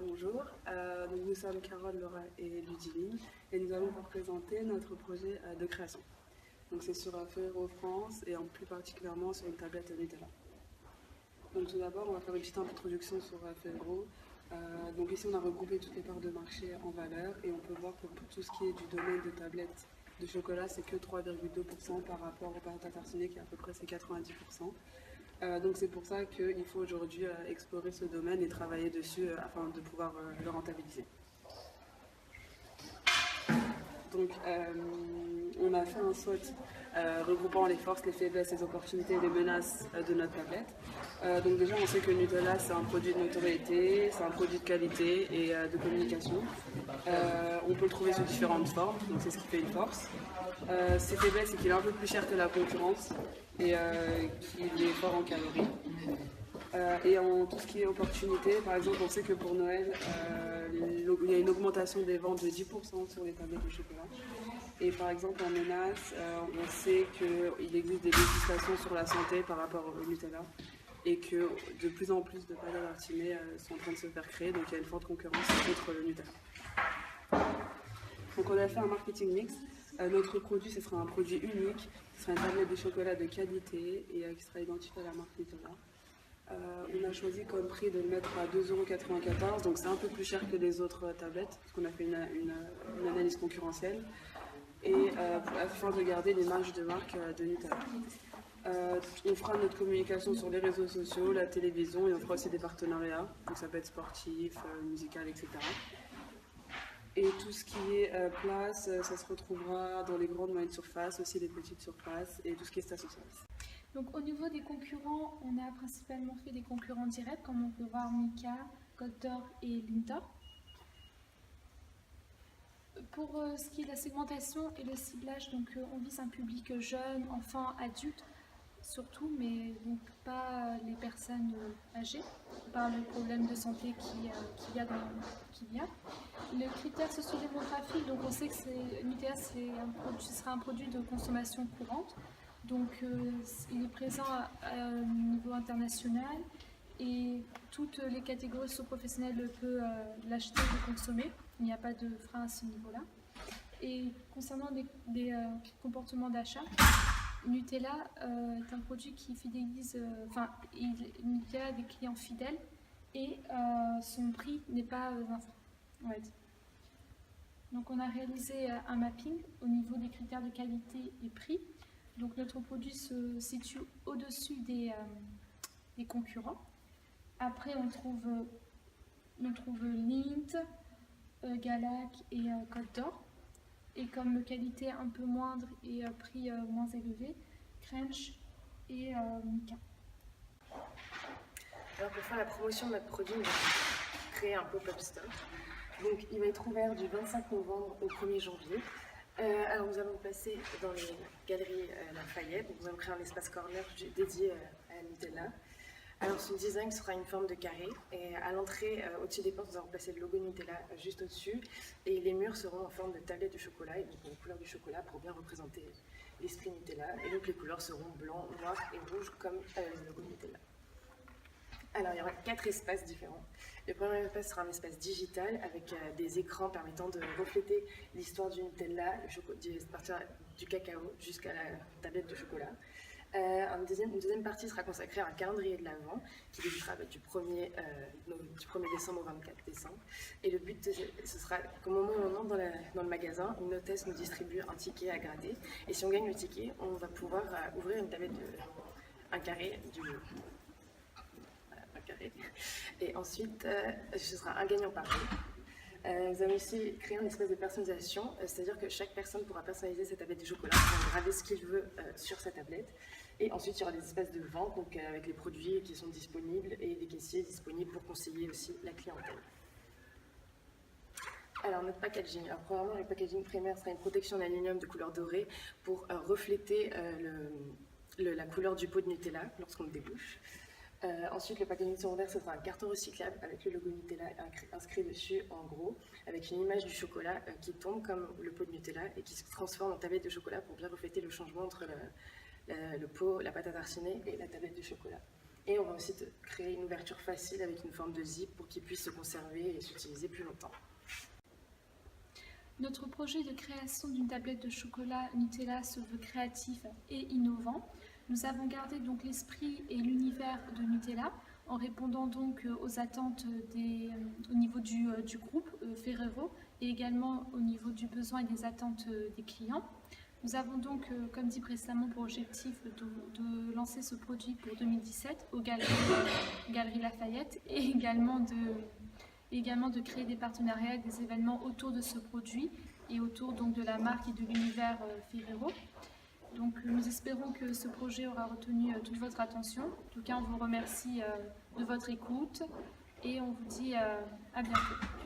Bonjour, donc nous sommes Carole, Laura et Ludiline et nous allons vous présenter notre projet de création. Donc c'est sur Ferrero France et en plus particulièrement sur une tablette Nutella. Donc tout d'abord on va faire une petite introduction sur Ferrero. Donc ici on a regroupé toutes les parts de marché en valeur et on peut voir que pour tout ce qui est du domaine de tablettes de chocolat c'est que 3,2% par rapport aux pâtes à tartiner qui est à peu près c'est 90%. Donc c'est pour ça qu'il faut aujourd'hui explorer ce domaine et travailler dessus afin de pouvoir le rentabiliser. Donc on a fait un SWOT regroupant les forces, les faiblesses, les opportunités et les menaces de notre tablette. Donc déjà on sait que Nutella c'est un produit de notoriété, c'est un produit de qualité et de communication. On peut le trouver sous différentes formes, donc c'est ce qui fait une force. Ses faiblesses c'est qu'il est un peu plus cher que la concurrence et qu'il est fort en calories. Et en tout ce qui est opportunité, par exemple, on sait que pour Noël, il y a une augmentation des ventes de 10% sur les tablettes de chocolat. Et par exemple, en menace, on sait qu'il existe des législations sur la santé par rapport au Nutella et que de plus en plus de pâtes à tartiner sont en train de se faire créer, donc il y a une forte concurrence contre le Nutella. Donc on a fait un marketing mix. Notre produit, ce sera un produit unique, ce sera une tablette de chocolat de qualité et qui sera identifiée à la marque Nutella. On a choisi comme prix de le mettre à 2,94 €, donc c'est un peu plus cher que les autres tablettes, parce qu'on a fait une analyse concurrentielle, et afin de garder les marges de marque de Nutella. On fera notre communication sur les réseaux sociaux, la télévision, et on fera aussi des partenariats, donc ça peut être sportif, musical, etc. Et tout ce qui est place, ça se retrouvera dans les grandes moyennes surfaces, aussi les petites surfaces, et tout ce qui est station-service. Donc au niveau des concurrents, on a principalement fait des concurrents directs, comme on peut voir Mika, Côte d'Or et Lintor. Pour ce qui est de la segmentation et le ciblage, donc on vise un public jeune, enfant, adulte, surtout, mais donc pas les personnes âgées, par le problème de santé qu'il y a. Le critère sociodémographique, donc on sait que Nutella ce sera un produit de consommation courante, donc il est présent au niveau international et toutes les catégories socio-professionnelles peuvent l'acheter et le consommer. Il n'y a pas de frein à ce niveau-là. Et concernant des comportements d'achat, Nutella est un produit qui fidélise, Nutella a des clients fidèles et son prix n'est pas un frein. Ouais. Donc on a réalisé un mapping au niveau des critères de qualité et prix. Donc notre produit se situe au-dessus des concurrents. Après on trouve Lindt, Galac et Côte d'Or. Et comme qualité un peu moindre et prix moins élevé, Crunch et Mika. Alors pour faire la promotion de notre produit, on va créer un pop-up store. Donc il va être ouvert du 25 novembre au 1er janvier. Alors nous allons passer dans les galeries Lafayette, donc nous allons créer un espace corner dédié à Nutella. Alors son design sera une forme de carré et à l'entrée, au-dessus des portes, nous allons placer le logo Nutella juste au-dessus et les murs seront en forme de tablette de chocolat et donc les couleurs du chocolat pour bien représenter l'esprit Nutella et donc les couleurs seront blanc, noir et rouge comme le logo Nutella. Alors il y aura 4 espaces différents. Le premier espace sera un espace digital avec des écrans permettant de refléter l'histoire du Nutella, partir du cacao jusqu'à la tablette de chocolat. Une deuxième partie sera consacrée à un calendrier de l'Avent qui débutera du 1er décembre au 24 décembre. Et le but, ce sera qu'au moment où on entre dans le magasin, une hôtesse nous distribue un ticket à gratter. Et si on gagne le ticket, on va pouvoir ouvrir une tablette un carré. Et ensuite, ce sera un gagnant par jour. Nous avons aussi créé une espèce de personnalisation, c'est-à-dire que chaque personne pourra personnaliser sa tablette de chocolat, pour graver ce qu'il veut sur sa tablette. Et ensuite, il y aura des espaces de vente, donc avec les produits qui sont disponibles et des caissiers disponibles pour conseiller aussi la clientèle. Alors, notre packaging. Alors, premièrement, le packaging primaire sera une protection en aluminium de couleur dorée pour refléter la couleur du pot de Nutella lorsqu'on le débouche. Ensuite, le packaging secondaire, ce sera un carton recyclable avec le logo Nutella inscrit dessus en gros, avec une image du chocolat qui tombe comme le pot de Nutella et qui se transforme en tablette de chocolat pour bien refléter le changement entre le pot, la pâte à tartiner et la tablette de chocolat. Et on va aussi créer une ouverture facile avec une forme de zip pour qu'il puisse se conserver et s'utiliser plus longtemps. Notre projet de création d'une tablette de chocolat Nutella se veut créatif et innovant. Nous avons gardé donc l'esprit et l'univers de Nutella en répondant donc aux attentes au niveau du groupe Ferrero et également au niveau du besoin et des attentes des clients. Nous avons donc, comme dit précédemment, pour objectif de lancer ce produit pour 2017 aux Galeries Lafayette et également de créer des partenariats, des événements autour de ce produit et autour donc de la marque et de l'univers Ferrero. Donc nous espérons que ce projet aura retenu toute votre attention. En tout cas, on vous remercie de votre écoute et on vous dit à bientôt.